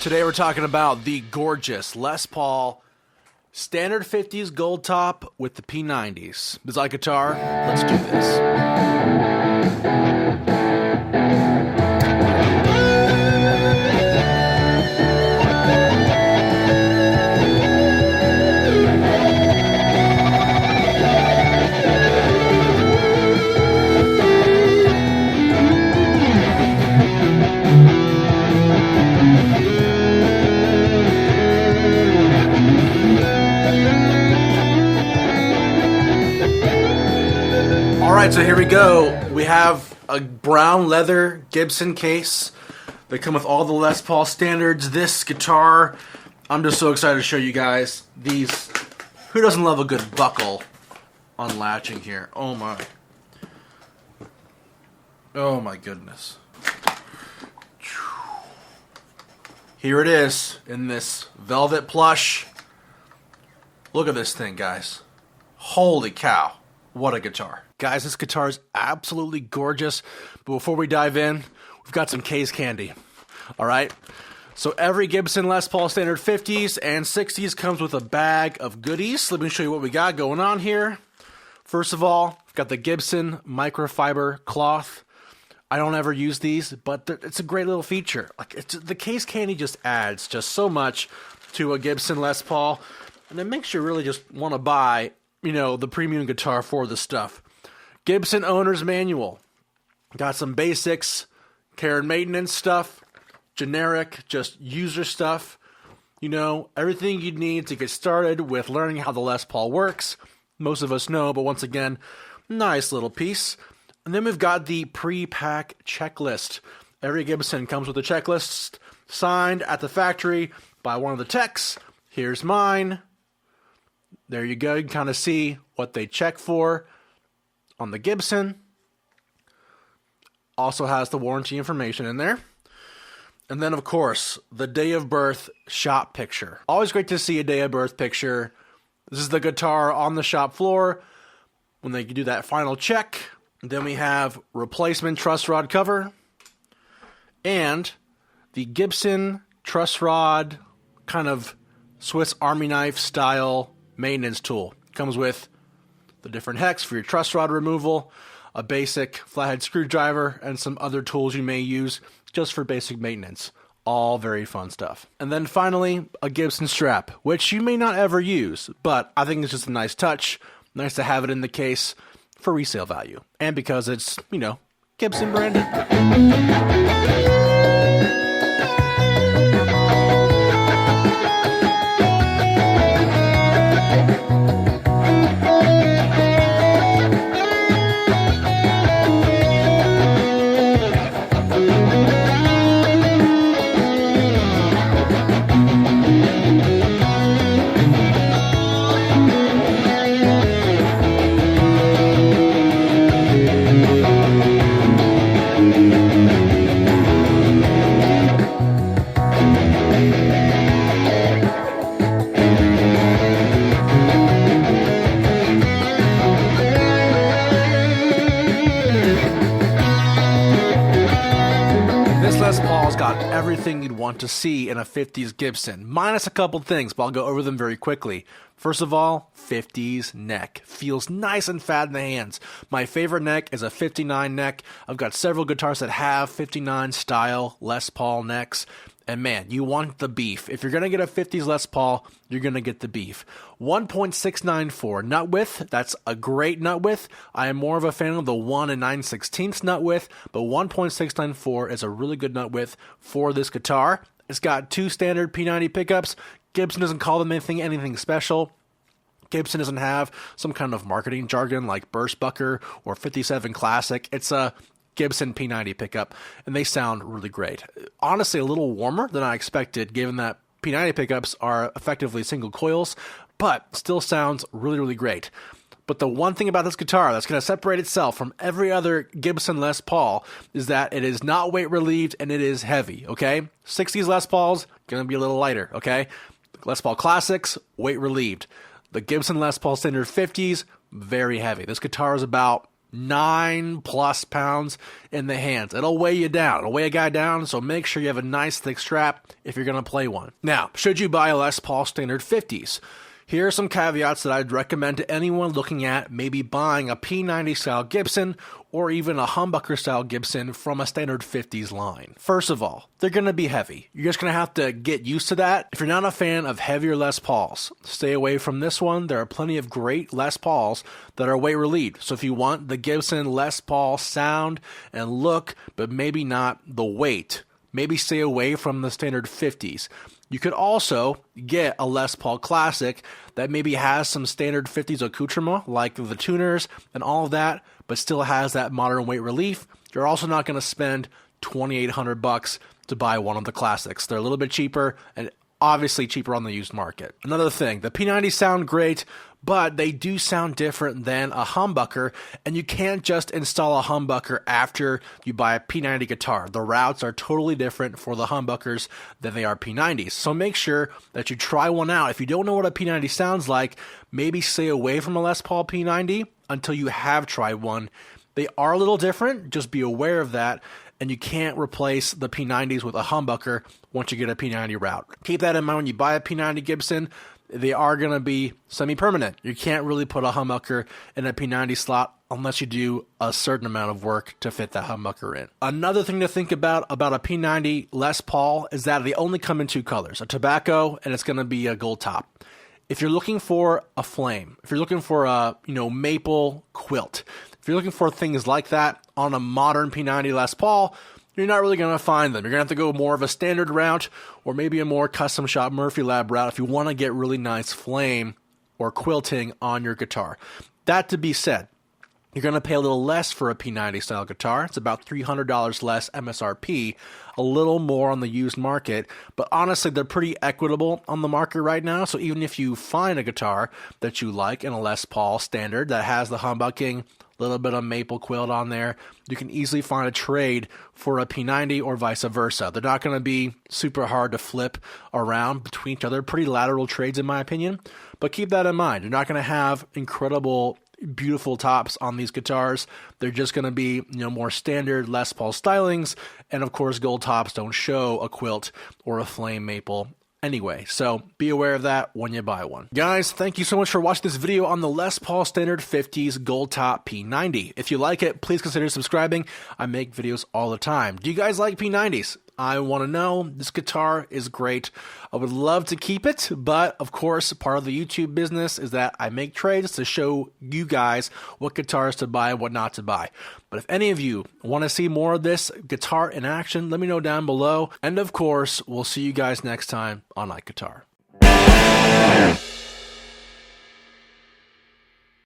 Today we're talking about the gorgeous Les Paul Standard 50s Goldtop with the P90s. This is IkeGuitar. Let's do this. Alright, so here we go. We have a brown leather Gibson case. They come with all the Les Paul standards. This guitar, I'm just so excited to show you guys these. Who doesn't love a good buckle unlatching here? Oh my. Oh my goodness. Here it is in this velvet plush. Look at this thing, guys. Holy cow. What a guitar. Guys, this guitar is absolutely gorgeous. But before we dive in, we've got some case candy. Alright? So every Gibson Les Paul Standard 50s and 60s comes with a bag of goodies. Let me show you what we got going on here. First of all, we've got the Gibson microfiber cloth. I don't ever use these, but it's a great little feature. The case candy just adds just so much to a Gibson Les Paul. And it makes you really just want to buy, you know, the premium guitar for this stuff. Gibson Owner's Manual. Got some basics, care and maintenance stuff, generic, just user stuff. You know, everything you need to get started with learning how the Les Paul works. Most of us know, but once again, nice little piece. And then we've got the pre-pack checklist. Every Gibson comes with a checklist signed at the factory by one of the techs. Here's mine. There you go. You can kind of see what they check for on the Gibson. Also has the warranty information in there. And then, of course, the day of birth shop picture. Always great to see a day of birth picture. This is the guitar on the shop floor when they do that final check. And then we have replacement truss rod cover and the Gibson truss rod kind of Swiss Army knife style maintenance tool. Comes with the different hex for your truss rod removal, a basic flathead screwdriver, and some other tools you may use just for basic maintenance. All very fun stuff. And then finally, a Gibson strap, which you may not ever use, but I think it's just a nice touch. Nice to have it in the case for resale value. And because it's, you know, Gibson branded. Les Paul's got everything you'd want to see in a 50s Gibson, minus a couple things, but I'll go over them very quickly. First of all, 50s neck. Feels nice and fat in the hands. My favorite neck is a 59 neck. I've got several guitars that have 59 style Les Paul necks. And man, you want the beef. If you're going to get a 50s Les Paul, you're going to get the beef. 1.694 nut width. That's a great nut width. I am more of a fan of the 1 9/16 nut width, but 1.694 is a really good nut width for this guitar. It's got two standard P90 pickups. Gibson doesn't call them anything special. Gibson doesn't have some kind of marketing jargon like Burst Bucker or 57 Classic. It's a Gibson P90 pickup, and they sound really great. Honestly, a little warmer than I expected, given that P90 pickups are effectively single coils, but still sounds really, really great. But the one thing about this guitar that's going to separate itself from every other Gibson Les Paul is that it is not weight relieved and it is heavy, okay? 60s Les Pauls, going to be a little lighter, okay? Les Paul Classics, weight relieved. The Gibson Les Paul Standard 50s, very heavy. This guitar is about 9+ pounds in the hands. It'll weigh you down. It'll weigh a guy down, so make sure you have a nice thick strap if you're going to play one. Now, should you buy a Les Paul Standard 50s? Here are some caveats that I'd recommend to anyone looking at maybe buying a P90 style Gibson or even a humbucker style Gibson from a Standard 50s line. First of all, they're going to be heavy. You're just going to have to get used to that. If you're not a fan of heavier Les Pauls, stay away from this one. There are plenty of great Les Pauls that are weight relieved. So if you want the Gibson Les Paul sound and look, but maybe not the weight, maybe stay away from the Standard 50s. You could also get a Les Paul Classic that maybe has some Standard 50s accoutrement, like the tuners and all of that, but still has that modern weight relief. You're also not going to spend $2,800 to buy one of the Classics. They're a little bit cheaper and obviously cheaper on the used market. Another thing, the P90s sound great, but they do sound different than a humbucker, and you can't just install a humbucker after you buy a P90 guitar. The routes are totally different for the humbuckers than they are P90s. So make sure that you try one out. If you don't know what a P90 sounds like, maybe stay away from a Les Paul P90 until you have tried one. They are a little different, just be aware of that, and you can't replace the P90s with a humbucker once you get a P90 route. Keep that in mind when you buy a P90 Gibson. They are going to be semi-permanent. You can't really put a humbucker in a P90 slot unless you do a certain amount of work to fit that humbucker in. Another thing to think about a P90 Les Paul is that they only come in two colors, a tobacco and it's going to be a gold top. If you're looking for a flame, if you're looking for a maple quilt, if you're looking for things like that on a modern P90 Les Paul, you're not really going to find them. You're going to have to go more of a standard route or maybe a more custom shop Murphy Lab route if you want to get really nice flame or quilting on your guitar. That to be said, you're going to pay a little less for a P90 style guitar. It's about $300 less MSRP, a little more on the used market, but honestly, they're pretty equitable on the market right now. So even if you find a guitar that you like in a Les Paul standard that has the humbucking, little bit of maple quilt on there, you can easily find a trade for a P90 or vice versa. They're not going to be super hard to flip around between each other. Pretty lateral trades in my opinion, but keep that in mind. You're not going to have incredible, beautiful tops on these guitars. They're just going to be more standard Les Paul stylings, and of course gold tops don't show a quilt or a flame maple anyway, so be aware of that when you buy one. Guys, thank you so much for watching this video on the Les Paul Standard 50s Goldtop P90. If you like it, please consider subscribing. I make videos all the time. Do you guys like P90s? I want to know. This guitar is great. I would love to keep it, but of course, part of the YouTube business is that I make trades to show you guys what guitars to buy and what not to buy. But if any of you want to see more of this guitar in action, let me know down below. And of course, we'll see you guys next time on IkeGuitar.